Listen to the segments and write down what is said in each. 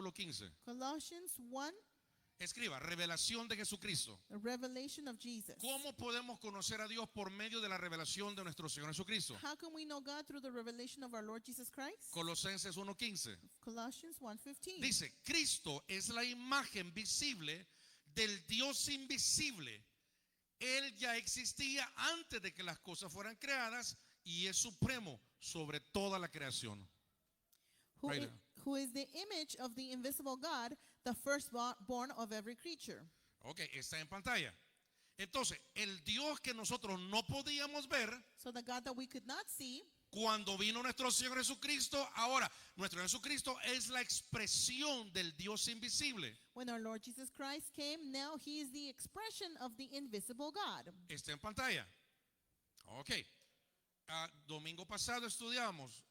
versículo 15. Colossians 1, Escriba, revelación de Jesucristo. a revelation of Jesus. ¿Cómo podemos conocer a Dios por medio de la revelación de nuestro Señor Jesucristo? How can we know God through the revelation of our Lord Jesus Christ? Colosenses 1:15. Colossians 1:15. Dice, Cristo es la imagen visible del Dios invisible. Él ya existía antes de que las cosas fueran creadas y es supremo sobre toda la creación. Who Right is, who is the image of the invisible God, the firstborn of every creature. Ok, está en pantalla. Entonces, el Dios que nosotros no podíamos ver, So the God that we could not see, cuando vino nuestro Señor Jesucristo, ahora, nuestro Jesucristo es la expresión del Dios invisible. when our Lord Jesus Christ came, now he is the expression of the invisible God. Está en pantalla. Ok. Domingo pasado estudiamos.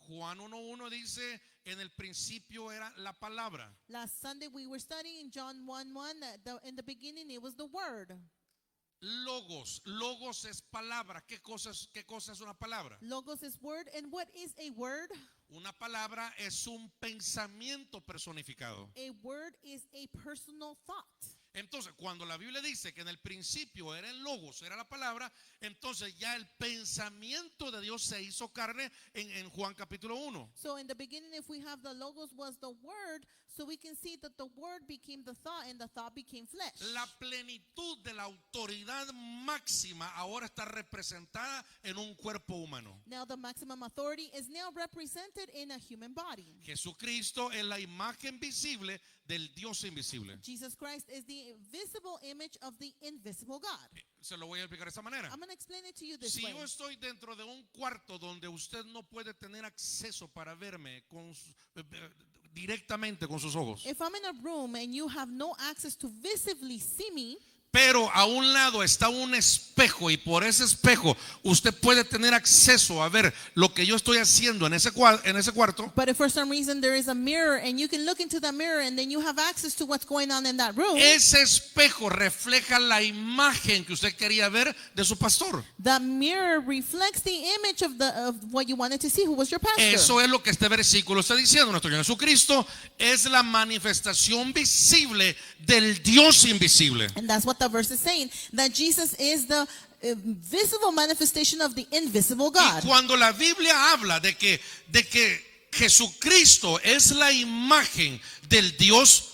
Juan 1:1 dice, en el principio era la palabra. Last Sunday we were studying John 1:1 that in the beginning it was the Word. Logos. Logos es palabra. ¿Qué cosa es una palabra? Logos is word. And what is a word? Una palabra es un pensamiento personificado. A word is a personal thought. Entonces, cuando la Biblia dice que en el principio era el logos, era la palabra, entonces ya el pensamiento de Dios se hizo carne en Juan capítulo 1. So in the beginning, if we have the logos was the word, so we can see that the word became the thought and the thought became flesh. La plenitud de la autoridad máxima ahora está representada en un cuerpo humano. Now the maximum authority is now represented in a human body. Jesucristo es la imagen visible del Dios invisible. Jesus Christ is the visible image of the invisible God. Se lo voy a explicar de esta manera. I'm going to explain it to you this Si way. yo estoy dentro de un cuarto donde usted no puede tener acceso para verme directamente con sus ojos, If I'm in a room and you have no access to visibly see me, pero a un lado está un espejo y por ese espejo usted puede tener acceso a ver lo que yo estoy haciendo en ese cuarto, but if for some reason there is a mirror and you can look into the mirror and then you have access to what's going on in that room, ese espejo refleja la imagen que usted quería ver de su pastor. the mirror reflects the image of what you wanted to see, who was your pastor. Eso es lo que este versículo está diciendo. Nuestro Señor Jesucristo es la manifestación visible del Dios invisible. And that's what the verse is saying, that Jesus is the visible manifestation of the invisible God. Y cuando la Biblia habla de que Jesucristo es la imagen del Dios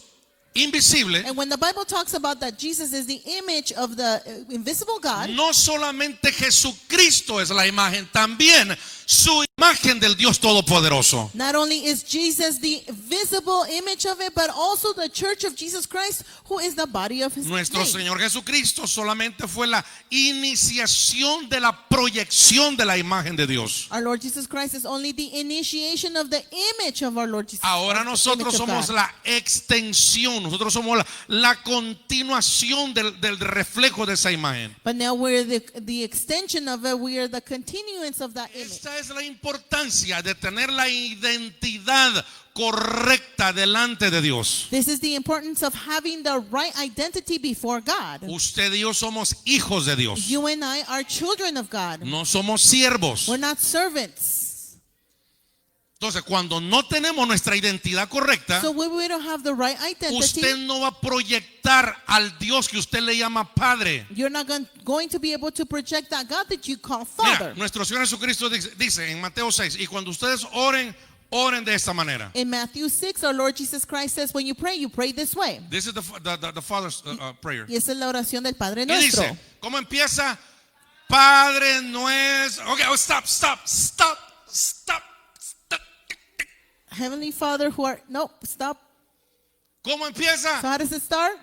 invisible, And when the Bible talks about that Jesus is the image of the invisible God, no solamente Jesucristo es la imagen, también su imagen del Dios Todopoderoso. not only is Jesus the visible image of it, but also the church of Jesus Christ, who is the body of his Nuestro name. Señor Jesucristo solamente fue la iniciación de la proyección de la imagen de Dios. Our Lord Jesus Christ is only the initiation of the image of our Lord Jesus Ahora Christ. nosotros the image of somos God. la extensión, nosotros somos la continuación del reflejo de esa imagen. But now we're the extension of it. We are the continuance of that image. Esta es la importancia de tener la identidad correcta delante de Dios. This is the importance of having the right identity before God. Usted y yo somos hijos de Dios. You and I are children of God. No somos siervos. We're not servants. Entonces, cuando no tenemos nuestra identidad correcta, So when we don't have the right identity, usted no va a proyectar al Dios que usted le llama Padre. you're not going to be able to project that God that you call Mira, Father. nuestro Señor Jesucristo dice en Mateo 6, y cuando ustedes oren de esta manera. In Matthew 6, our Lord Jesus Christ says, when you pray this way. This is the Father's prayer. Y esa es la oración del Padre Y nuestro. dice, ¿cómo empieza? Padre nuestro. Okay, stop. Heavenly Father who art, stop. ¿Cómo empieza? So how does it start?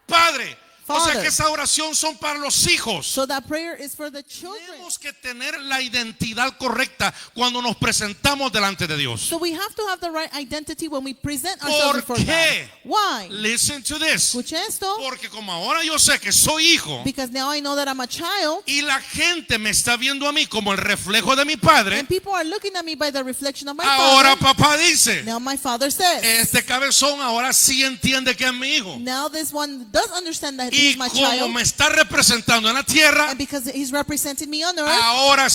Padre. O sea Father. que esa oración son para los hijos. So that prayer is for the children. Tenemos que tener la identidad correcta cuando nos presentamos delante de Dios. So we have to have the right identity when we present ourselves ¿Por before qué? God. Why? Listen to this. Escucha esto. Porque como ahora yo sé que soy hijo Because now I know that I'm a child, y la gente me está viendo a mí como el reflejo de mi padre, and people are looking at me by the reflection of my ahora father. papá dice, Now my father says, este cabezón ahora sí entiende que es mi hijo. now this one does understand that Y Y he's my como child, me está representando en la tierra, and because he's representing me on earth, ahora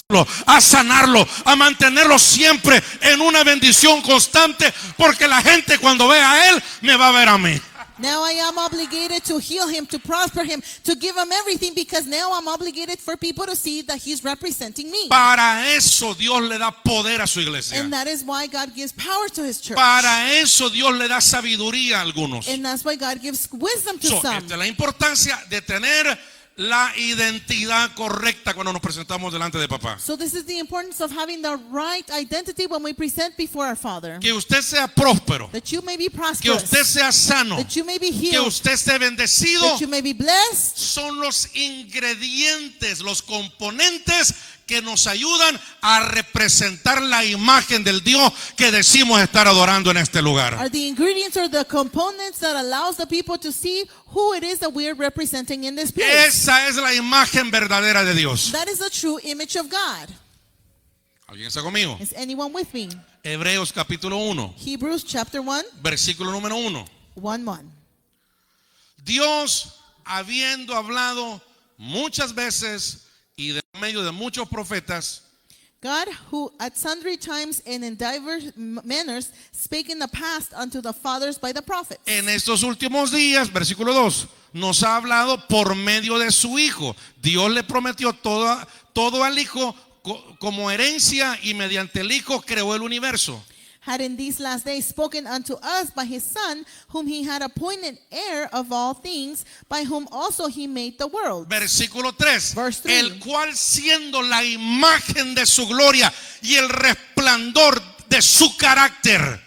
a sanarlo, a mantenerlo siempre en una bendición constante, porque la gente cuando vea a él me va a ver a mí. now I am obligated to heal him, to prosper him, to give him everything, because now I'm obligated for people to see that he's representing me. Para eso Dios le da poder a su iglesia. And that is why God gives power to his church. Para eso Dios le da sabiduría a algunos. And that's why God gives wisdom to some. Esta es la importancia de tener la identidad correcta cuando nos presentamos delante de papá. So this is the importance of having the right identity when we present before our Father. Que usted sea próspero, That you may be que prosperous. usted sea sano, That you may be que healed. usted esté bendecido. That you may be blessed. Son los ingredientes, los componentes que nos ayudan a representar la imagen del Dios que decimos estar adorando en este lugar. Are the ingredients or the components that allows the people to see who it is that we are representing in this place. Esa es la imagen verdadera de Dios. That is the true image of God. ¿Alguien está conmigo? Is anyone with me? Hebreos capítulo 1, Hebrews chapter 1, versículo número 1. 1:1. Dios, habiendo hablado muchas veces y de medio de muchos profetas, God, who at sundry times and in diverse manners spake in the past unto the fathers by the prophets, en estos últimos días, versículo 2, nos ha hablado por medio de su Hijo. Dios le prometió todo al Hijo como herencia, y mediante el Hijo creó el universo. had in these last days spoken unto us by his Son, whom he had appointed heir of all things, by whom also he made the world. Versículo 3, Verse 3. el cual siendo la imagen de su gloria y el resplandor de su carácter.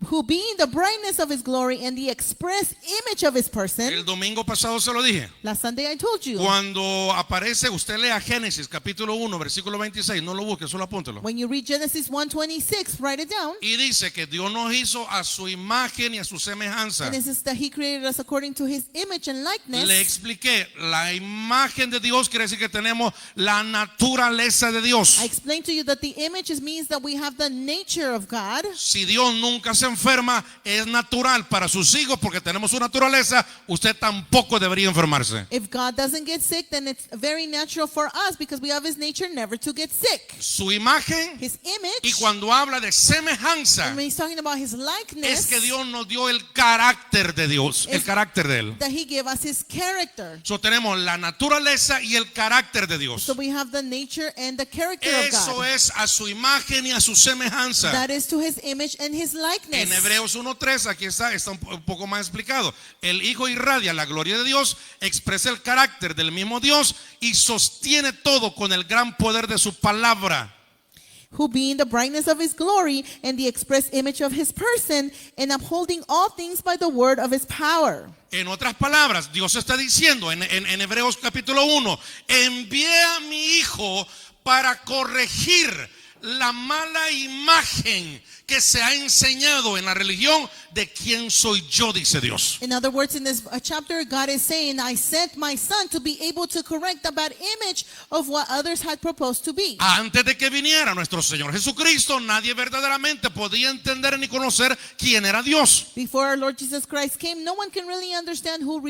Who being the brightness of his glory and the express image of his person. El domingo pasado se lo dije. Last Sunday I told you. Cuando aparece, usted lea Génesis capítulo 1, versículo 26, no lo busque, solo apúntelo. When you read Genesis 1:26, write it down. Y dice que Dios nos hizo a su imagen y a su semejanza. And it says that he created us according to his image and likeness. Le expliqué, la imagen de Dios quiere decir que tenemos la naturaleza de Dios. I explained to you that the image means that we have the nature of God. Si Dios nunca se enferma, es natural para sus hijos, porque tenemos su naturaleza. Usted tampoco debería enfermarse. If God doesn't get sick, then it's very natural for us because we have his nature never to get sick. Su imagen, His image, y cuando habla de semejanza, and when he's talking about his likeness, es que Dios nos dio el carácter de Dios, el carácter de Él. that he gave us his character. So tenemos la naturaleza y el carácter de Dios. So we have the nature and the character of Eso God. es a su imagen y a su semejanza. That is to his image and his likeness. En Hebreos 1:3, aquí está un poco más explicado. El Hijo irradia la gloria de Dios, expresa el carácter del mismo Dios y sostiene todo con el gran poder de su palabra. Who being the brightness of his glory and the express image of his person, and upholding all things by the word of his power. En otras palabras, Dios está diciendo en Hebreos capítulo 1, envié a mi Hijo para corregir la mala imagen que se ha enseñado en la religión de quién soy yo, dice Dios. In other words, in this chapter, God is saying, I sent my son to be able to correct the bad image of what others had proposed to be. Antes de que viniera nuestro Señor Jesucristo, nadie verdaderamente podía entender ni conocer quién era Dios. Before our Lord Jesus Christ came, no one can really understand who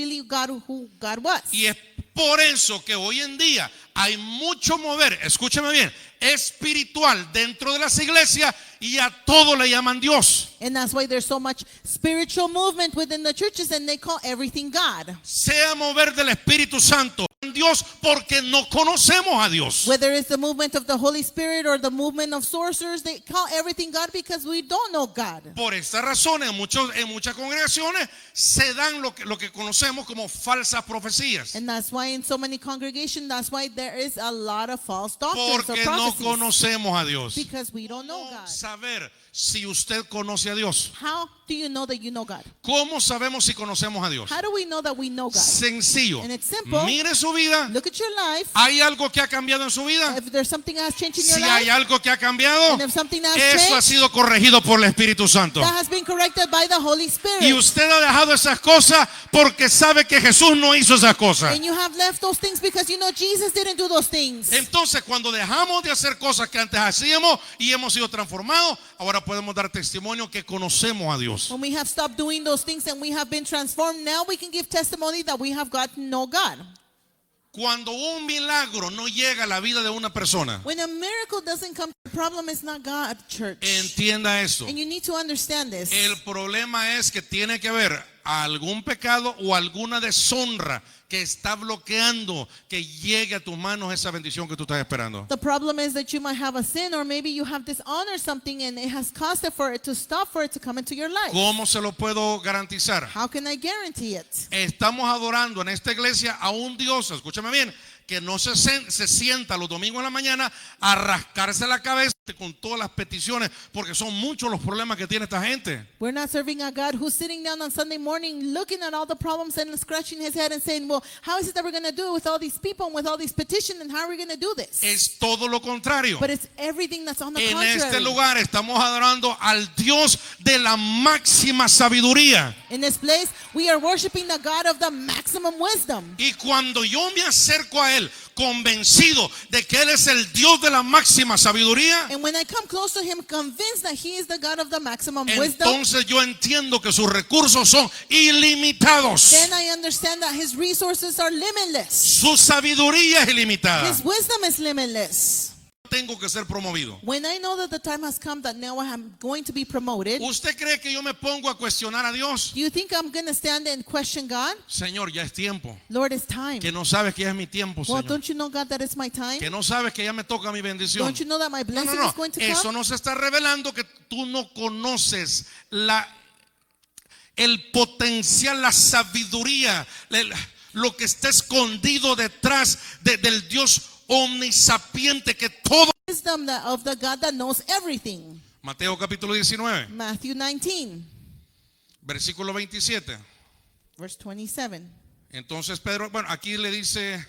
God was. Y es por eso que hoy en día hay mucho mover, escúcheme bien, espiritual dentro de las iglesias, y a todo le llaman Dios. And that's why there's so much spiritual movement within the churches, and they call everything God. Sea mover del Espíritu Santo, Dios, porque no conocemos a Dios. Whether it's the movement of the Holy Spirit or the movement of sorcerers, they call everything God because we don't know God. Por esta razón, en muchas congregaciones se dan lo que conocemos como falsas profecías. And that's why in so many congregations, that's why there is a lot of false doctrines or Porque no prophecies. conocemos a Dios. Because we don't know ¿Cómo God. saber si usted conoce a Dios? How do you know that you know God? ¿Cómo sabemos si conocemos a Dios? How do we know that we know God? Sencillo. And it's simple. Mire su vida. Look at your life. ¿Hay algo que ha cambiado en su vida? If there's something that has changed in your Si hay life, algo que ha cambiado, and if something has eso ha changed, sido corregido por el Espíritu Santo. that has been corrected by the Holy Y Spirit. usted ha dejado esas cosas porque sabe que Jesús no hizo esas cosas. And you have left those things because you know Jesus didn't do those things. Entonces, cuando dejamos de hacer cosas que antes hacíamos y hemos sido transformados, ahora ahora podemos dar testimonio que conocemos a Dios. When we have stopped doing those things and we have been transformed, now we can give testimony that we have gotten to know God. Cuando un milagro no llega a la vida de una persona, When a miracle doesn't come, the problem is not God, church. entienda esto. And you need to understand this. El problema es que tiene que haber algún pecado o alguna deshonra que está bloqueando que llegue a tus manos esa bendición que tú estás esperando. The problem is that you might have a sin, or maybe you have dishonored something and it has caused it for it to stop, for it to come into your life. ¿Cómo se lo puedo garantizar? How can I guarantee it? Estamos adorando en esta iglesia a un Dios, escúchame bien, que no se sienta los domingos en la mañana a rascarse la cabeza con todas las peticiones, porque son muchos los problemas que tiene esta gente. We're not serving a God who's sitting down on Sunday morning looking at all the problems and scratching his head and saying, well, how is it that we're going to do it with all these people and with all these petitions, and how are we going to do this? Es todo lo contrario. But it's everything that's on the En contrary. este lugar estamos adorando al Dios de la máxima sabiduría. In this place, we are worshiping the God of the maximum wisdom. Y cuando yo me acerco a Él convencido de que Él es el Dios de la máxima sabiduría, And when I come close to him, convinced that he is the God of the maximum wisdom, entonces yo entiendo que sus recursos son ilimitados. then I understand that his resources are limitless. Su sabiduría es ilimitada. His wisdom is limitless. Tengo que ser promovido. When I know that the time has come that now I am going to be promoted, ¿Usted cree que yo me pongo a cuestionar a Dios? do you think I'm going to stand and question God? Señor, ya es tiempo. Lord, it's time. Que no sabes que ya es mi tiempo, Well, Señor. don't you know, God, that it's my time? Que no sabes que ya me toca mi bendición. Don't you know that my No, blessing no, is going no. to Eso come? nos está revelando que tú no conoces el potencial, la sabiduría, lo que está escondido detrás del Dios omnisapiente que todo. Wisdom of the God that knows everything. Mateo capítulo 19, Matthew 19, versículo 27. verse 27. Entonces Pedro, bueno, aquí le dice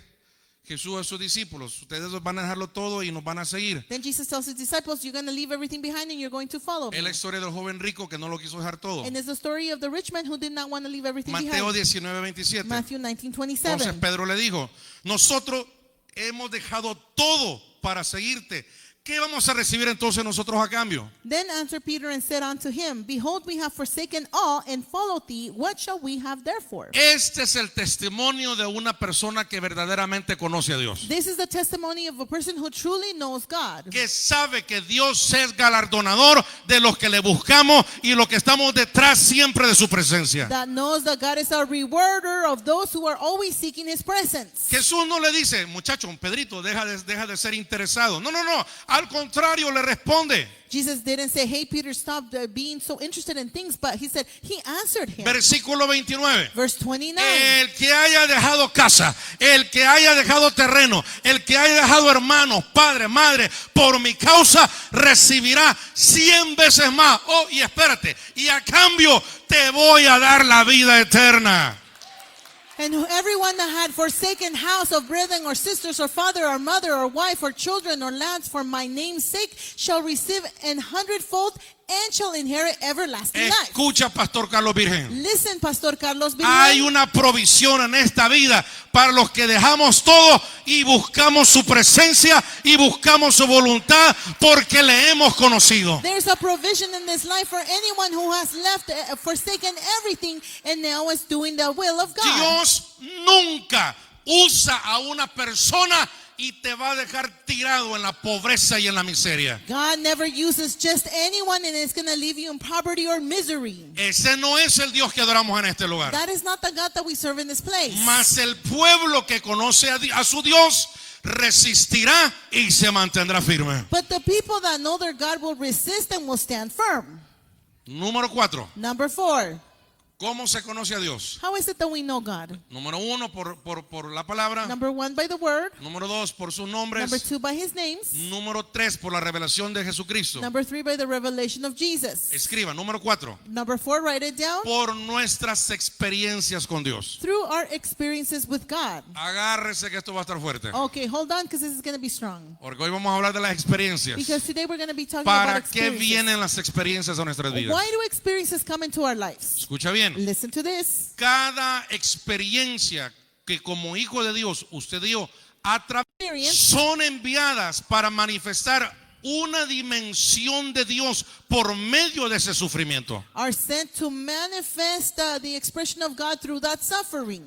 Jesús a sus discípulos, ustedes van a dejarlo todo y nos van a seguir. Then Jesus tells his disciples, you're going to leave everything behind and you're going to follow me. Es la historia del joven rico que no lo quiso dejar todo. And it's the story of the rich man who did not want to leave everything Mateo behind. 19, 27. Matthew 19, Entonces 27. Pedro le dijo, nosotros hemos dejado todo para seguirte. ¿Qué vamos a recibir entonces nosotros a cambio? Then answered Peter and said unto him, behold, we have forsaken all and followed thee. What shall we have therefore? Este es el testimonio de una persona que verdaderamente conoce a Dios. This is the testimony of a person who truly knows God. Que sabe que Dios es galardonador de los que le buscamos y los que estamos detrás siempre de su presencia. That knows that God is a rewarder of those who are always seeking his presence. Jesús no le dice, muchacho, Pedrito, deja de ser interesado. No, no, no. Al contrario, le responde. Jesus didn't say, hey, Peter, stop being so interested in things, but he said, he answered him. Versículo 29. Verse 29. El que haya dejado casa, el que haya dejado terreno, el que haya dejado hermanos, padre, madre, por mi causa, recibirá 100 veces más. Oh, y espérate, y a cambio te voy a dar la vida eterna. And everyone that had forsaken house of brethren or sisters or father or mother or wife or children or lands for my name's sake shall receive 100-fold and shall inherit everlasting life. Escucha, Pastor Carlos Virgen. Listen, Pastor Carlos Virgen. Hay una provisión en esta vida para los que dejamos todo y buscamos su presencia y buscamos su voluntad porque le hemos conocido. There's a provision in this life for anyone who has left, forsaken everything, and now is doing the will of God. Dios nunca usa a una persona y te va a dejar tirado en la pobreza y en la miseria. God never uses just anyone and it's going to leave you in poverty or misery. Ese no es el Dios que adoramos en este lugar. That is not the God that we serve in this place. Mas el pueblo que conoce a su Dios resistirá y se mantendrá firme. But the people that know their God will resist and will stand firm. Número 4. Number 4. ¿Cómo se conoce a Dios? How is it that we know God? Número 1, por la palabra. Number 1, by the word. Número 2, por sus nombres. Number 2, by his names. Número 3, por la revelación de Jesucristo. Number 3, by the revelation of Jesus. Escriba. Número 4, Number 4, write it down. por nuestras experiencias con Dios. Through our experiences with God. Agárrese que esto va a estar fuerte. Okay, hold on, because this is going to be strong. Porque hoy vamos a hablar de las experiencias. Because today we're going to be talking about ¿Para qué experiences. vienen las experiencias a nuestras vidas? Why do experiences come into our lives? Escucha bien. Listen to this. Cada experiencia que como hijo de Dios usted dio Experience son enviadas para manifestar una dimensión de Dios por medio de ese sufrimiento. are sent to manifest the expression of God through that suffering.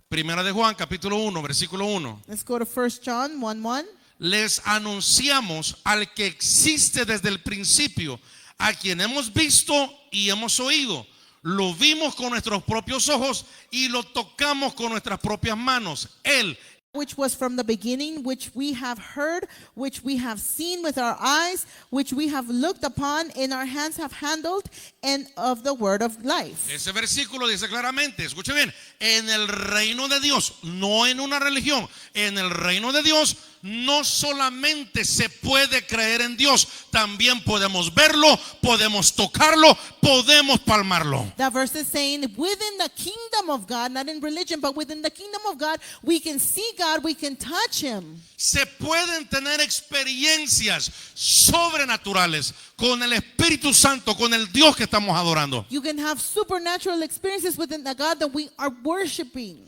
Primera de Juan, capítulo 1, versículo 1. Let's go to 1 John 1:1. Les anunciamos al que existe desde el principio, a quien hemos visto y hemos oído. Lo vimos con nuestros propios ojos y lo tocamos con nuestras propias manos. Él, Which was from the beginning, which we have heard, which we have seen with our eyes, which we have looked upon, and our hands have handled, and of the word of life. ese versículo dice claramente, escuche bien, en el reino de Dios, no en una religión, en el reino de Dios no solamente se puede creer en Dios, también podemos verlo, podemos tocarlo, podemos palmarlo. That verse is saying within the kingdom of God, not in religion, but within the kingdom of God, we can see God, we can touch Him. Se pueden tener experiencias sobrenaturales con el Espíritu Santo, con el Dios que estamos adorando. You can have supernatural experiences within the God that we are worshiping.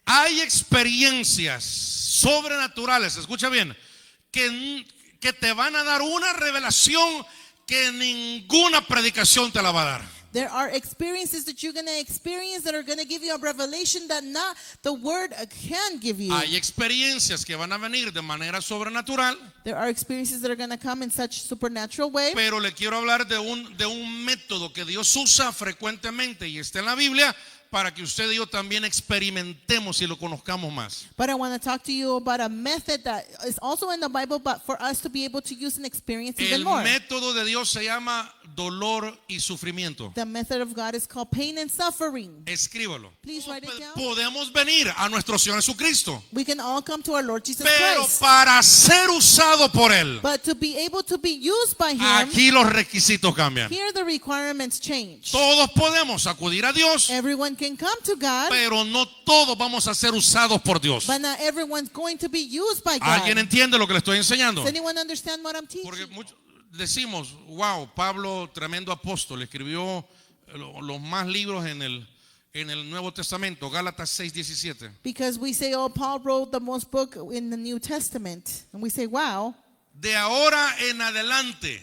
Hay experiencias sobrenaturales, escucha bien, que te van a dar una revelación que ninguna predicación te la va a dar. There are experiences that you're going to experience that are going to give you a revelation that not the word can give you. Hay experiencias que van a venir de manera sobrenatural, There are experiences that are going to come in such supernatural way. pero le quiero hablar de un método que Dios usa frecuentemente y está en la Biblia para que usted y yo también experimentemos y lo conozcamos más. But I want to talk to you about a method that is also in the Bible, but for us to be able to use and experience even El more. método de Dios se llama dolor y sufrimiento. The method of God is called pain and suffering. Escríbalo. Please write it down. Podemos venir a nuestro Señor Jesucristo, We can all come to our Lord Jesus pero Christ. para ser usado por Él, But to be able to be used by Him, aquí los requisitos cambian. here the requirements change. Todos podemos acudir a Dios, Everyone can come to God, pero no todos vamos a ser usados por Dios. but not everyone's going to be used by ¿Alguien God. entiende lo que le estoy enseñando? Does anyone understand what I'm teaching? Porque decimos, wow, Pablo, tremendo apóstol, escribió los más libros en el Nuevo Testamento, Gálatas 6:17. Because we say, oh, Paul wrote the most book in the New Testament. And we say, wow, De ahora en adelante,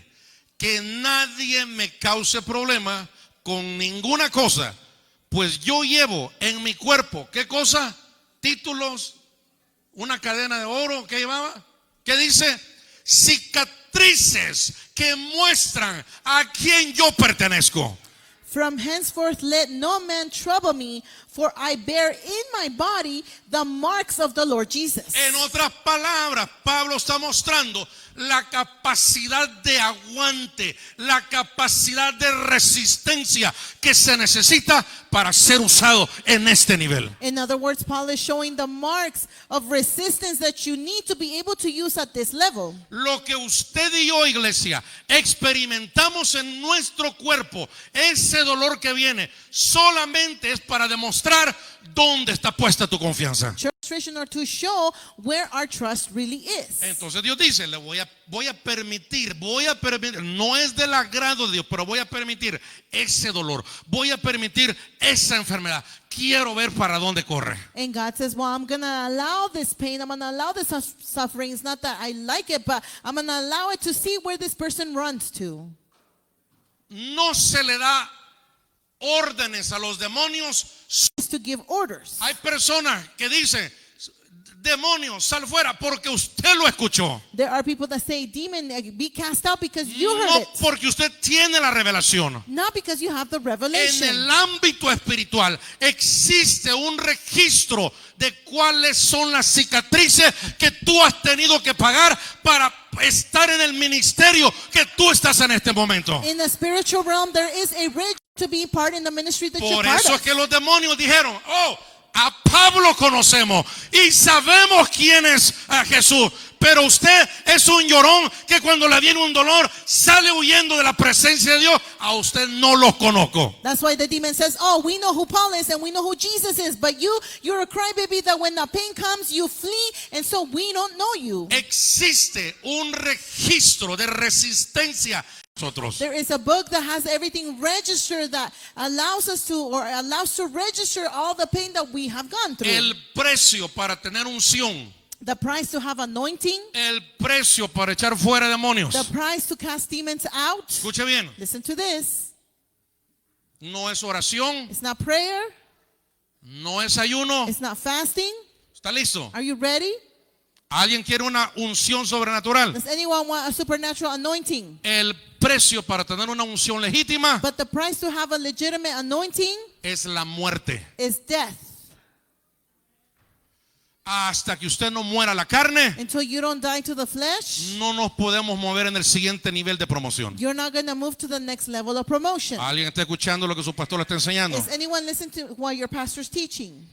que nadie me cause problema con ninguna cosa, pues yo llevo en mi cuerpo, ¿qué cosa? Títulos, una cadena de oro, ¿qué llevaba? ¿Qué dice? Cicatrices que muestran a quién yo pertenezco. from henceforth let no man trouble me, for I bear in my body the marks of the Lord Jesus. En otras palabras, Pablo está mostrando la capacidad de aguante, la capacidad de resistencia que se necesita para ser usado en este nivel. In other words, Paul is showing the marks of resistance that you need to be able to use at this level. Lo que usted y yo, iglesia, experimentamos en nuestro cuerpo, ese dolor que viene, solamente es para demostrar dónde está puesta tu confianza. Illustration or to show where our trust really is. Entonces Dios dice, le voy a permitir, no es del agrado de Dios, pero voy a permitir ese dolor, voy a permitir esa enfermedad. Quiero ver para dónde corre. And God says, well, I'm going to allow this pain. I'm going to allow this suffering. It's not that I like it, but I'm going to allow it to see where this person runs to. No se le da órdenes a los demonios. It's to give orders. Hay personas que dicen, demonio, sal fuera, porque usted lo escuchó. There are people that say, demon, be cast out because you heard No it. porque usted tiene la revelación. Not because you have the En revelation. el ámbito espiritual existe un registro de cuáles son las cicatrices que tú has tenido que pagar para estar en el ministerio que tú estás en este momento. In the spiritual realm, there is a register to be part in the ministry that you're Por part eso es of. que los demonios dijeron, oh, a Pablo conocemos y sabemos quién es a Jesús, pero usted es un llorón que cuando le viene un dolor sale huyendo de la presencia de Dios. A usted no lo conozco. That's why the demon says, oh, we know who Paul is and we know who Jesus is, but you're a crybaby that when the pain comes, you flee, and so we don't know you. Existe un registro de resistencia. Nosotros. There is a book that has everything registered that allows us to, or allows to register all the pain that we have gone through. El precio para tener unción The price to have anointing. El precio para echar fuera demonios. The price to cast demons out. Escuche bien. Listen to this. No es oración. It's not prayer. No es ayuno. It's not fasting. ¿Está listo? Are you ready? ¿Alguien quiere una unción sobrenatural? Does anyone want a supernatural anointing? El precio para tener una unción legítima But the price to have a legitimate anointing es la muerte. is death. Hasta que usted no muera la carne, Until you don't die to the flesh, no nos podemos mover en el siguiente nivel de promoción. you're not going to move to the next level of promotion. ¿Alguien está escuchando lo que su pastor le está enseñando? Is anyone listening to what your pastor's teaching?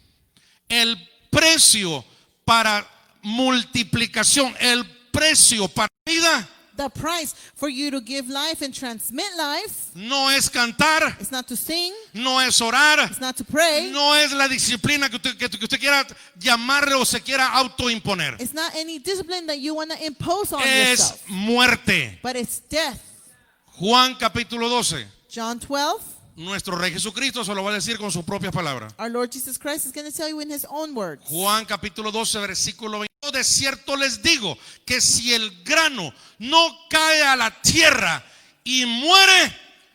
El precio para multiplicación, el precio para vida, The price for you to give life and transmit life no es cantar, is not to sing, no es orar, it's not to pray, no es la disciplina que usted quiera llamarle o se quiera autoimponer. it's not any discipline that you want to impose on Es yourself, muerte. but it's death. Juan capítulo 12. John 12, Nuestro Rey Jesucristo se lo va a decir con sus propias palabras. our Lord Jesus Christ is going to tell you in his own words. Juan capítulo 12, versículo 20. De cierto les digo que si el grano no cae a la tierra y muere,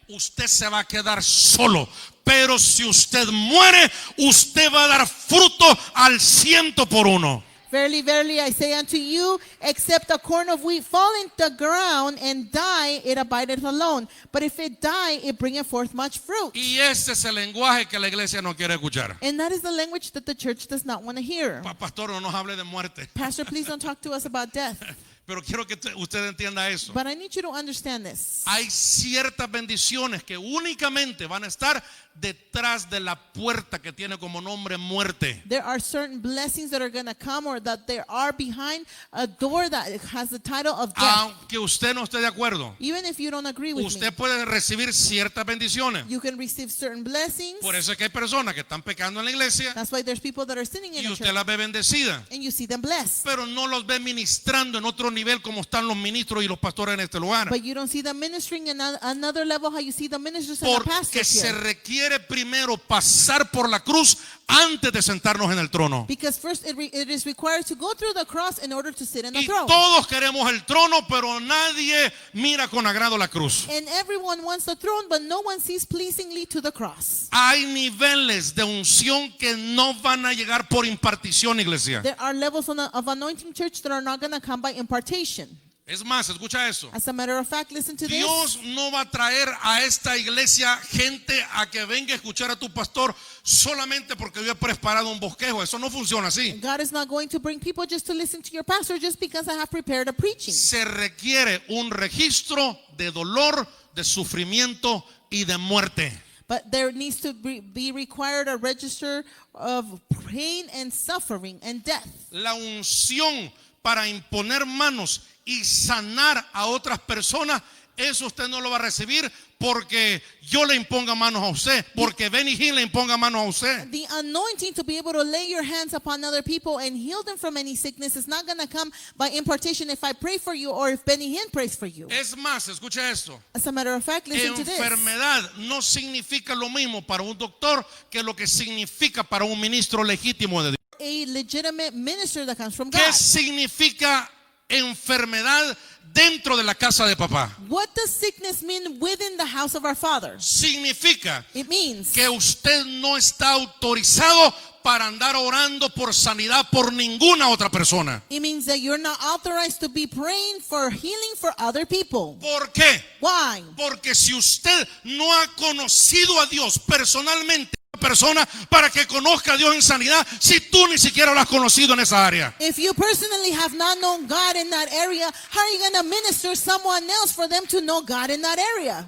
usted se va a quedar solo. Pero si usted muere, usted va a dar fruto al 100%. Verily, verily, I say unto you, except a corn of wheat fall into the ground and die, it abideth alone. But if it die, it bringeth forth much fruit. Y este es el lenguaje que la iglesia no quiere escuchar. And that is the language that the church does not want to hear. Pastor, no nos hable de muerte. Pastor, please don't talk to us about death. Pero quiero que usted entienda eso. But I need you to understand this. Hay ciertas bendiciones que únicamente van a estar detrás de la puerta que tiene como nombre muerte. There are certain blessings that are going to come, or that they are behind a door that has the title of death. Aunque usted no esté de acuerdo, Even if you don't agree with me, usted puede recibir ciertas bendiciones. you can receive certain blessings. Por eso es que hay personas que están pecando en la iglesia That's why there's people that are sinning in y the usted church, las ve bendecidas, and you see them blessed. pero no los ve ministrando en otro nivel como están los ministros y los pastores en este lugar. But you don't see them ministering in another level how you see the ministers and the Porque pastors se here. requiere primero pasar por la cruz antes de sentarnos en el trono. Because first it is required to go through the cross in order to sit in the Y throne. todos queremos el trono, pero nadie mira con agrado la cruz. And everyone wants the throne, but no one sees pleasingly to the cross. Hay niveles de unción que no van a llegar por impartición, iglesia. There are levels of anointing church that are not going to come by impartation. Es más, escucha eso. As a matter of fact, listen to this. Dios no va a traer a esta iglesia gente a que venga a escuchar a tu pastor solamente porque yo he preparado un bosquejo. Eso no funciona así. God is not going to bring people just to listen to your pastor just because I have prepared a preaching. Se requiere un registro de dolor, de sufrimiento y de muerte. But there needs to be required a register of pain and suffering and death. La unción para imponer manos y sanar a otras personas, eso usted no lo va a recibir porque yo le imponga manos a usted, porque Benny Hinn le imponga manos a usted. The anointing to be able to lay your hands upon other people and heal them from any sickness is not going to come by impartation if I pray for you or if Benny Hinn prays for you. Es más, escucha esto. As a matter of fact, listen to this. Enfermedad no significa lo mismo para un doctor que lo que significa para un ministro legítimo de Dios. A legitimate minister that comes from God. ¿Qué significa enfermedad dentro de la casa de papá? What does sickness mean within the house of our Father? Significa It means que usted no está autorizado para andar orando por sanidad por ninguna otra persona. it means that you're not authorized to be praying for healing for other people. ¿Por qué? Why? Porque si usted no ha conocido a Dios personalmente, persona para que conozca a Dios en sanidad, si tú ni siquiera lo has conocido en esa área. If you personally have not known God in that area, how are you going to minister someone else for them to know God in that area?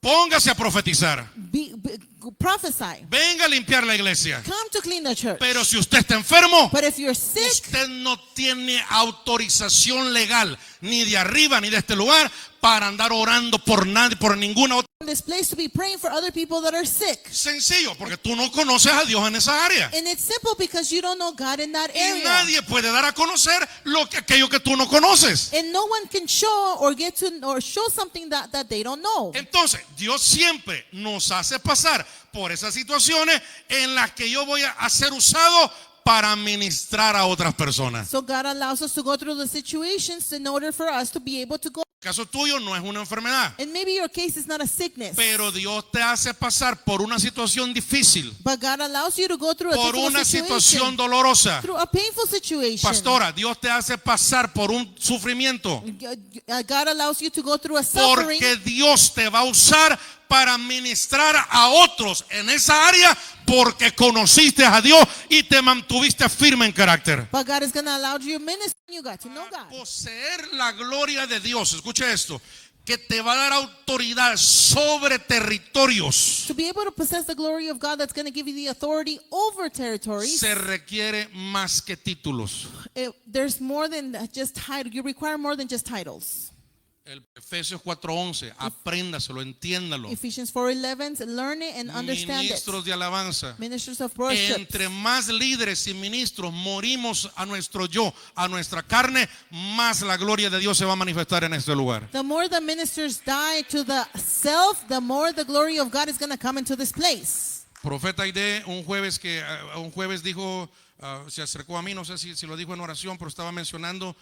Póngase a profetizar. Prophesy. Venga a limpiar la iglesia. Come to clean the church. Pero si usted está enfermo, But if you're sick, usted no tiene autorización legal ni de arriba ni de este lugar para andar orando por nadie, por ninguna otra. in this place to be praying for other people that are sick. Sencillo, porque tú no conoces a Dios en esa área. And it's simple because you don't know God in that Y area. nadie puede dar a conocer aquello que tú no conoces. And no one can show or get to or show something that they don't know. Entonces, Dios siempre nos hace pasar por esas situaciones en las que yo voy a ser usado para ministrar a otras personas. So God allows us to go through the situations in order for us to be able to go. El caso tuyo no es una enfermedad, And maybe your case is not a sickness, pero Dios te hace pasar por una situación difícil, but God allows you to go through a por difficult una situation, situación dolorosa. through a painful situation. Pastora, Dios te hace pasar por un sufrimiento, God allows you to go through a suffering, porque Dios te va a usar para ministrar a otros en esa área, porque conociste a Dios y te mantuviste firme en carácter. but God is going to allow you to minister. You got to know Para God. poseer la gloria de Dios, escuche esto, que te va a dar autoridad sobre territorios, To be able to possess the glory of God that's going to give you the authority over territories, se requiere más que títulos. there's more than just title. You require more than just titles. El Efesios 4:11, apréndaselo, entiéndalo. Ephesians 4:11, learn it and understand it. Ministros de alabanza. Ministers of worship. Entre más líderes y ministros morimos a nuestro yo, a nuestra carne, más la gloria de Dios se va a manifestar en este lugar. The more the ministers die to the self, the more the glory of God is going to come into this place. Profeta Aide un jueves dijo, se acercó a mí, no sé si lo dijo en oración, pero estaba mencionando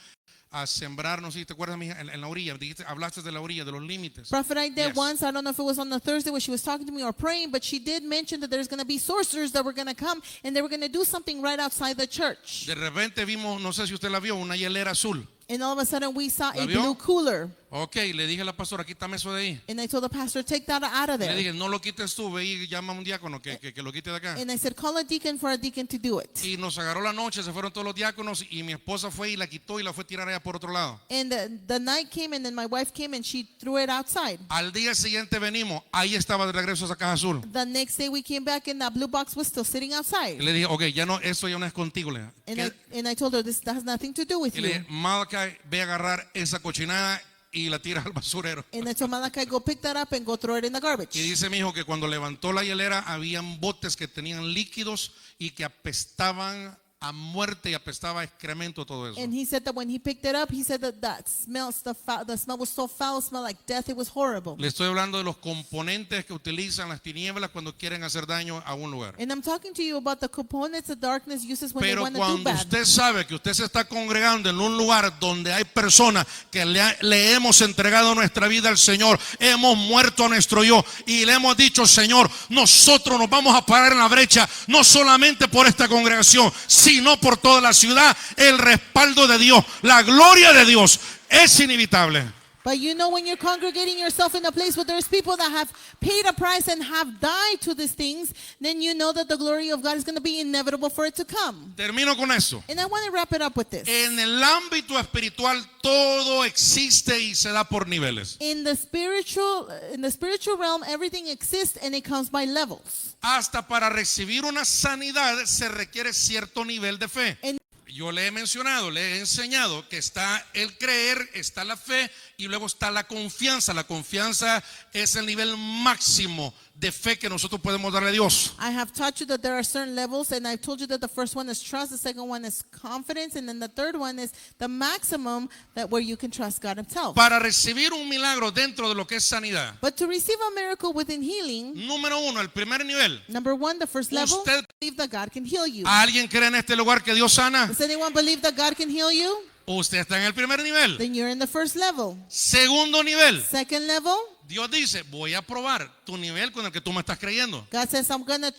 a sembrar, no sé si te acuerdas, mija, en la orilla, hablaste de la orilla, de los límites. Prophet I did Yes. once, I don't know if it was on the Thursday when she was talking to me or praying, but she did mention that there's going to be sorcerers that were going to come and they were going to do something right outside the church. De repente vimos, no sé si usted la vio, una hielera azul. And all of a sudden we saw ¿La a vio? blue cooler. Ok, le dije a la pastora, quítame eso de ahí. And I told the pastor, take that out of Le there. dije, no lo quites tú, ve y llama a un diácono que lo quite de acá. And I said, call a deacon for a deacon to do it. Y nos agarró la noche, se fueron todos los diáconos y mi esposa fue y la quitó y la fue a tirar allá por otro lado. And the night came and then my wife came and she threw it outside. Al día siguiente venimos, ahí estaba de regreso esa caja azul. The next day we came back and that blue box was still sitting Y outside. le dije, ok, ya no, eso ya no es contigo. Le dije. And I told her, this has nothing to do with Y le you. dije, Malachi, ve a agarrar esa cochinada y la tira al basurero. And I told Malachi, go pick that up and go throw it in the garbage. Y dice mi hijo que cuando levantó la hielera habían botes que tenían líquidos y que apestaban a muerte y apestaba a excremento todo eso. And he said that when he picked it up, he said that the smell was so foul, smelled like death, it was horrible. Le estoy hablando de los componentes que utilizan las tinieblas cuando quieren hacer daño a un lugar. And I'm talking to you about the components that darkness uses when they Pero want to do cuando bad. usted sabe que usted se está congregando en un lugar donde hay personas que le hemos entregado nuestra vida al Señor, hemos muerto a nuestro yo y le hemos dicho, Señor, nosotros nos vamos a parar en la brecha, no solamente por esta congregación, sino por toda la ciudad. El respaldo de Dios, la gloria de Dios es inevitable. But you know, when you're congregating yourself in a place where there's people that have paid a price and have died to these things, then you know that the glory of God is going to be inevitable for it to come. Termino con eso. And I want to wrap it up with this. En el ámbito espiritual todo existe y se da por niveles. In the spiritual realm, everything exists and it comes by levels. Hasta para recibir una sanidad se requiere cierto nivel de fe. And Yo le he mencionado, le he enseñado que está el creer, está la fe y luego está la confianza. La confianza es el nivel máximo de fe que nosotros podemos darle a Dios. I have taught you that there are certain levels, and I've told you that the first one is trust, the second one is confidence, and then the third one is the maximum that where you can trust God Himself. Para recibir un milagro dentro de lo que es sanidad, But to receive a miracle within healing, número uno, el primer nivel. number one, the first level, Usted- believe that God can heal you. ¿Alguien cree en este lugar que Dios sana? Does anyone believe that God can heal you? Usted está en el primer nivel. Then you're in the first level. Segundo nivel. Second level, Dios dice, voy a probar tu nivel con el que tú me estás creyendo. God says, I'm gonna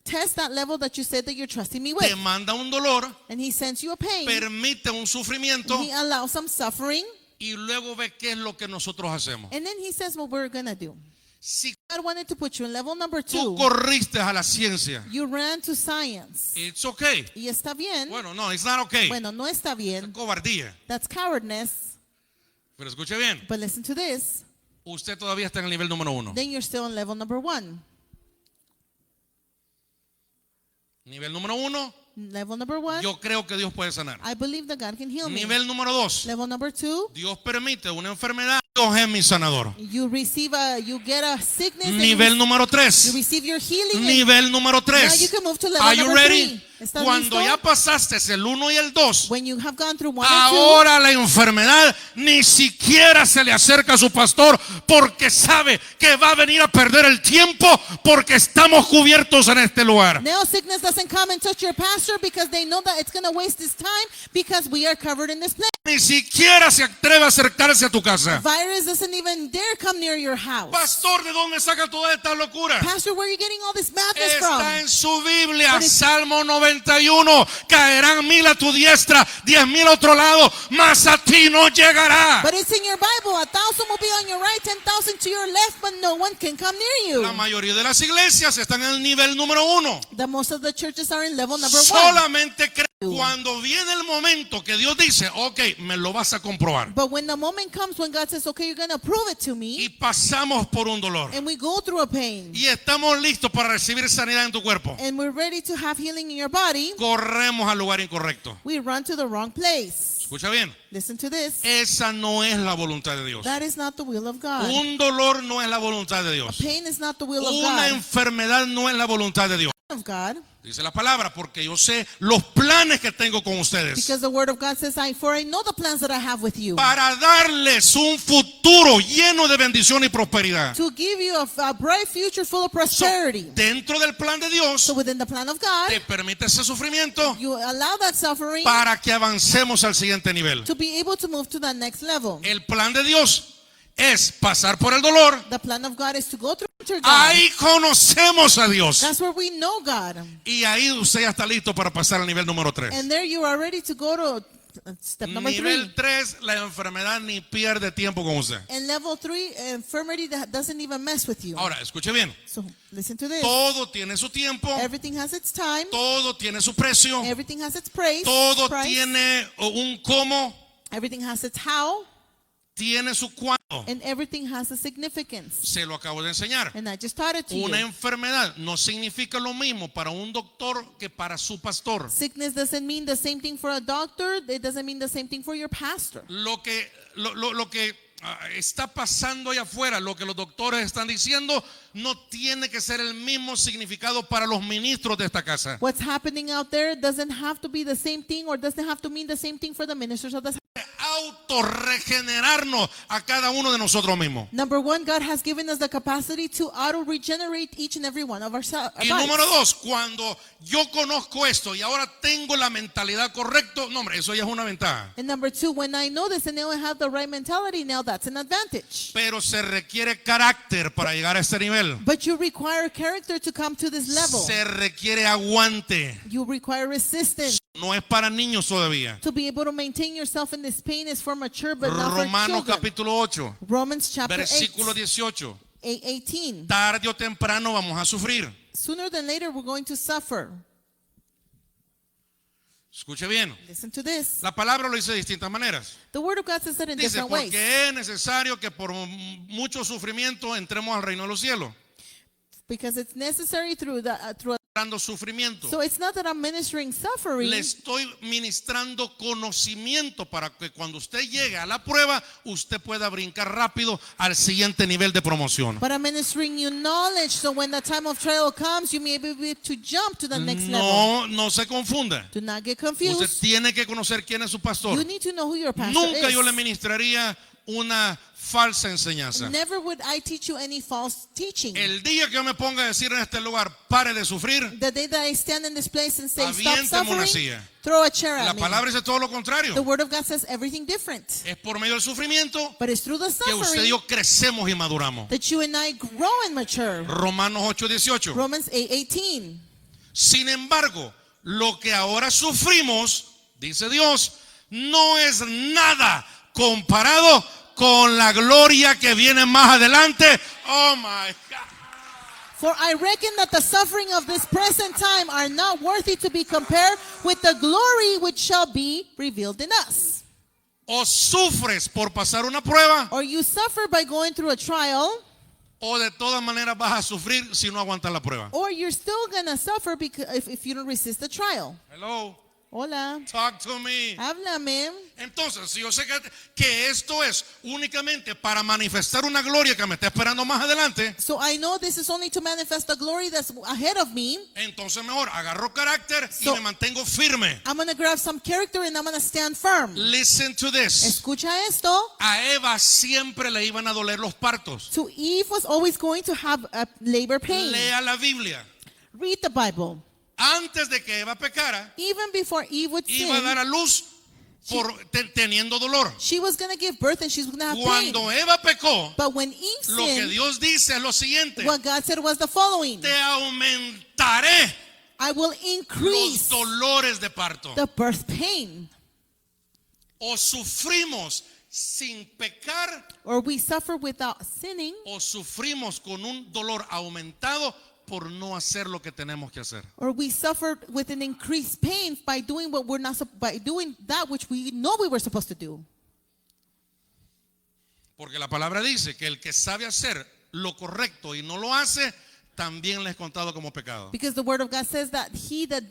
test that level that you said that you're trusting me with. Te manda un dolor, And He sends you a pain. permite un sufrimiento He allows some suffering. y luego ve qué es lo que nosotros hacemos. And then He says what we're gonna do. Si God wanted to put you in level number tú 2. corriste a la ciencia, You ran to science. it's okay. Y está bien. Bueno, no, it's not okay. Bueno, no está Es bien. cobardía. That's cowardness. Pero escuche bien, But listen to this. usted todavía está en el nivel número 1. Then you're still in level number 1. Nivel número 1, Level number 1, yo creo que Dios puede sanar. I believe that God can heal me. Nivel número 2, Level number 2, Dios permite una enfermedad Dios es mi sanador. You get a sickness. and Nivel número you 3. receive your healing. and Nivel número now you 3. can move to level Are you number ready? 3. ¿Estás Cuando listo? ya pasaste el 1 y el 2, When you have gone through 1 and 2, ahora la enfermedad ni siquiera se le acerca a su pastor porque sabe que va a venir a perder el tiempo porque estamos cubiertos en este lugar. now sickness doesn't come and touch your pastor because they know that it's going to waste his time because we are covered in this place. Ni siquiera se atreve a acercarse a tu casa. Virus doesn't even dare come near your house. Pastor, ¿de dónde saca toda esta locura? Pastor, where are you getting all this madness Está from? en su Biblia, But it's- Salmo 91. Caerán 1000 a tu diestra, 10,000 a otro lado, mas a ti no llegará. But it's in your Bible. 1,000 will be on your right, 10,000 to your left, but no one can come near you. La mayoría de las iglesias están en el nivel número 1. The most of the churches are in level number 1. Solamente creen cuando viene el momento que Dios dice, ok, me lo vas a comprobar. But when the moment comes when God says, okay, you're going to prove it to Y me, pasamos por un dolor. and we go through a pain, Y estamos listos para recibir sanidad en tu cuerpo. and we're ready to have healing in your body, Corremos al lugar incorrecto. we run to the wrong place. Escucha bien, Listen to this. esa no es la voluntad de Dios. That is not the will of God. Un dolor no es la voluntad de Dios. Pain is not the will of Una God. enfermedad no es la voluntad de Dios. Of God, Dice la palabra, porque yo sé los planes que tengo con ustedes. because the word of God says, for I know the plans that I have with you, Para darles un futuro lleno de bendición y prosperidad. to give you a bright future full of So, prosperity. dentro del plan de Dios, So within the plan of God, te permite ese sufrimiento you allow that suffering para que avancemos al siguiente nivel. to be able to move to that next level. El plan de Dios es pasar por el dolor. The plan of God is to go through God. Ahí conocemos a Dios. That's where we know God. Y ahí usted ya está listo para pasar al nivel número 3. And there you are ready to go to step number 3. Nivel 3, la enfermedad ni pierde tiempo con usted. And level 3, infirmity that doesn't even mess with you. Ahora, escuche bien. So listen to this. Todo tiene su tiempo. Everything has its time. Todo tiene su precio. Everything has its price. Todo price. tiene un cómo. Everything has its how. Tiene su cuándo. And everything has a significance. Se lo acabo de enseñar. And I just taught it to Una you. enfermedad no significa lo mismo para un doctor que para su pastor. Sickness doesn't mean the same thing for a doctor. It doesn't mean the same thing for your pastor. Lo que está pasando allá afuera, lo que los doctores están diciendo, no tiene que ser el mismo significado para los ministros de esta casa. What's happening out there doesn't have to be the same thing or doesn't have to mean the same thing for the ministers of the Autorregenerarnos a cada uno de nosotros mismos. Number 1, God has given us the capacity to auto-regenerate each and every one of our Y número 2, cuando yo conozco esto y ahora tengo la mentalidad correcta, no hombre, eso ya es una ventaja. And number 2, when I know this and now I have the right mentality, now that's an advantage. Pero se requiere carácter para llegar a este nivel. But you require character to come to this level. Se requiere aguante. You require resistance. No es para niños todavía. To be able to maintain yourself in this pain is for mature but not for Romanos children. capítulo 8, Romans chapter 8, versículo 18. 18. Tarde o temprano vamos a sufrir. Sooner than later we're going to suffer. Escuche bien. Listen to this. La palabra lo dice de distintas maneras. The word of God says it in Dice, different ways. porque es necesario que por mucho sufrimiento entremos al reino de los cielos. Because it's necessary through Dando sufrimiento. so it's not that I'm ministering suffering. Le estoy ministrando conocimiento para que cuando usted llegue a la prueba, usted pueda brincar rápido al siguiente nivel de promoción. But I'm ministering you knowledge so when the time of trial comes, you may be able to jump to the next level. No se confunda. Do not get Usted confused. tiene que conocer quién es su pastor. You need to know who your pastor Nunca is. yo le ministraría una falsa enseñanza. Never would I teach you any false teaching. El día que yo me ponga a decir en este lugar, pare de sufrir, The day that I stand in this place and say, stop aviénteme una suffering, silla. throw a chair La at me. palabra dice todo lo The contrario. word of God says everything different. Es por medio del sufrimiento But it's through the que usted y suffering yo crecemos y maduramos. that you and I grow and mature. Romanos 8:18. Romans 8:18. Sin embargo, lo que ahora sufrimos, dice Dios, no es nada comparado con la gloria que viene más adelante. Oh my God. For I reckon that the suffering of this present time are not worthy to be compared with the glory which shall be revealed in us. O sufres por pasar una prueba, Or you suffer by going through a trial, o de todas maneras vas a sufrir si no aguantas la prueba. or you're still going to suffer because if you don't resist the trial. Hello. Hola. Talk to me. Háblame. Entonces, si yo sé que esto es únicamente para manifestar una gloria que me está esperando más adelante, So I know this is only to manifest the glory that's ahead of me. entonces mejor agarro carácter y So- me mantengo firme. I'm going to grab some character and I'm going to stand firm. Listen to this. Escucha esto. A Eva siempre le iban a doler los partos. So Eve was always going to have a labor pain. Lea la Biblia. Read the Bible. Antes de que Eva pecara, Even before Eve would iba a dar sin, a luz teniendo dolor. she was going to give birth and she was going to have pain. Cuando Eva pecó, But when Eve lo que sinned, Dios dice es lo siguiente: what God said was the following. te aumentaré I will los increase dolores de parto. the birth pain. O sufrimos sin pecar, Or we suffer without sinning, o sufrimos con un dolor aumentado por no hacer lo que tenemos que hacer. or we suffer with an increased pain by doing what we're not by doing that which we know we were supposed to do. Porque la palabra dice que el que sabe hacer lo correcto y no lo hace, también le es contado como pecado. Because the word of God says that he that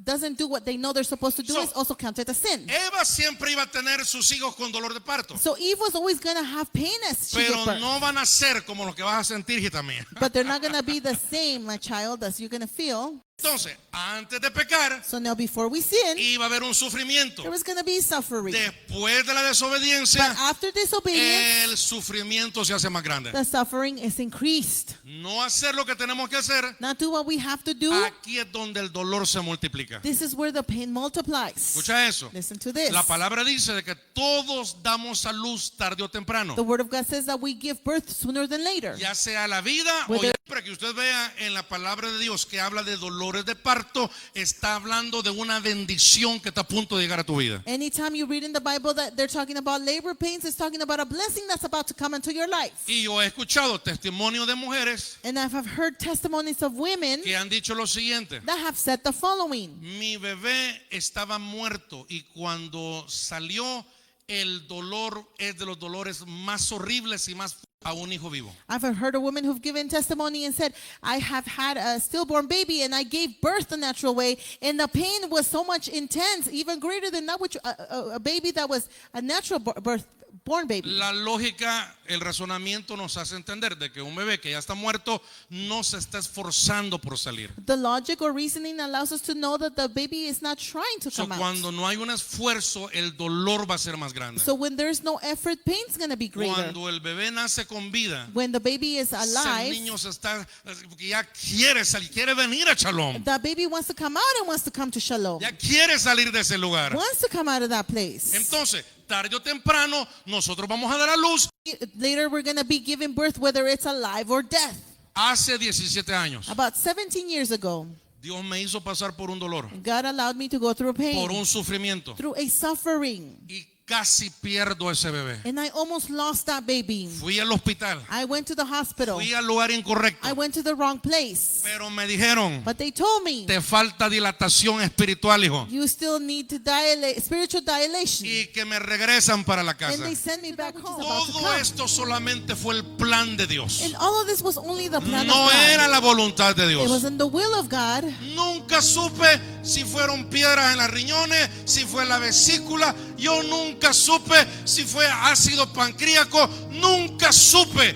doesn't do what they know they're supposed to do So- is also counted as sin. Eva siempre iba a tener sus hijos con dolor de parto, So Eve was always going to have pain as she gave pero birth. no van a ser como los que vas a sentir, hijita mía. But they're not going to be the same, my child, as you're going to feel. Entonces, antes de pecar, So now before we sin, iba a haber un sufrimiento. there was going to be suffering. Después de la desobediencia, But after disobedience, el sufrimiento se hace más grande. the suffering is increased. No hacer lo que tenemos que hacer, Not do what we have to do. aquí es donde el dolor se multiplica. This is where the pain multiplies. Escucha eso. Listen to this. La palabra dice de que todos damos a luz tarde o temprano, The word of God says that we give birth sooner than later. ya sea la vida o Whether- para que usted vea en la palabra de Dios que habla de dolores de parto, está hablando de una bendición que está a punto de llegar a tu vida. Anytime you read in the Bible that they're talking about labor pains, it's talking about a blessing that's about to come into your life. Y yo he escuchado testimonios de mujeres And I have heard testimonies of women que han dicho lo siguiente: that have said the following. mi bebé estaba muerto y cuando salió el dolor es de los dolores más horribles y más a un hijo vivo. I've heard a woman who've given testimony and said, I have had a stillborn baby and I gave birth the natural way, and the pain was so much intense, even greater than that which a baby that was a natural birth born baby. La lógica, el razonamiento nos hace entender de que un bebé que ya está muerto no se está esforzando por salir. The logic or reasoning allows us to know that the baby is not trying to So, come cuando out. no hay un esfuerzo, el dolor va a ser más grande. So when there's no effort, pain's going to be greater. Cuando el bebé nace con vida, When the baby is ese alive, niño se está, porque ya quiere salir, quiere venir a Shalom, the baby wants to come out and wants to come to Shalom. ya quiere salir de ese lugar. Wants to come out of that place. Entonces, tarde o temprano, nosotros vamos a dar a luz. Later we're going to be giving birth whether it's alive or death. Hace 17 años, About 17 years ago, Dios me hizo pasar por un dolor, God allowed me to go through a pain, por un sufrimiento, through a suffering, y casi pierdo ese bebé. and I almost lost that baby. Fui al hospital, I went to the hospital. fui al lugar incorrecto, I went to the wrong place. pero me dijeron: But they told me, te falta dilatación espiritual, hijo, you still need to dilate, spiritual dilation. y que me regresan para la And casa. they sent me back home. About to Todo come. esto solamente fue el plan de Dios. And all of this was only the plan No of God. era la voluntad de It Dios. was in the will of God. Nunca supe si fueron piedras en los riñones, si fue la vesícula. Yo nunca supe si fue ácido pancreático. Nunca supe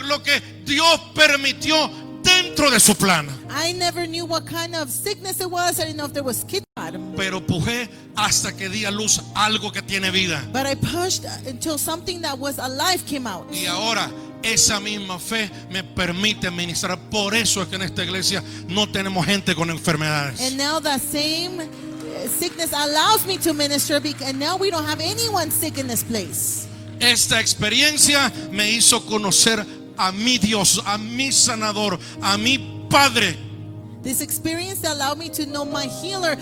lo que Dios permitió dentro de su plan. I never knew what kind of sickness it was. I didn't know if there was kidney. Pero pujé hasta que di a luz algo que tiene vida. But I pushed until something that was alive came out. Y ahora esa misma fe me permite ministrar. Por eso es que en esta iglesia no tenemos gente con enfermedades. And now that same sickness allows me to minister, and now we don't have anyone sick in this place. Esta experiencia me hizo conocer a mi Dios, a mi sanador, a mi Padre. This experience allowed me to know my healer.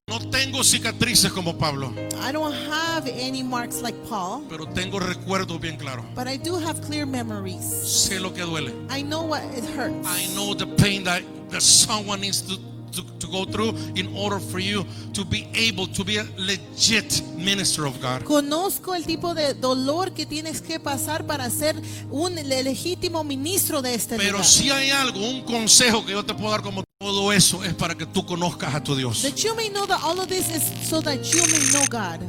No tengo cicatrices como Pablo, I don't have any marks like Paul, pero tengo recuerdos bien claros. but I do have clear memories. Sé lo que duele. I know what it hurts. I know the pain that someone needs to go through in order for you to be able to be a legit minister of God. Conozco el tipo de dolor que tienes que pasar para ser un legítimo ministro de este Pero lugar. si hay algo, un consejo que yo te puedo dar como Todo eso es para que tú conozcas a tu Dios. That you may know that all of this is so that you may know God.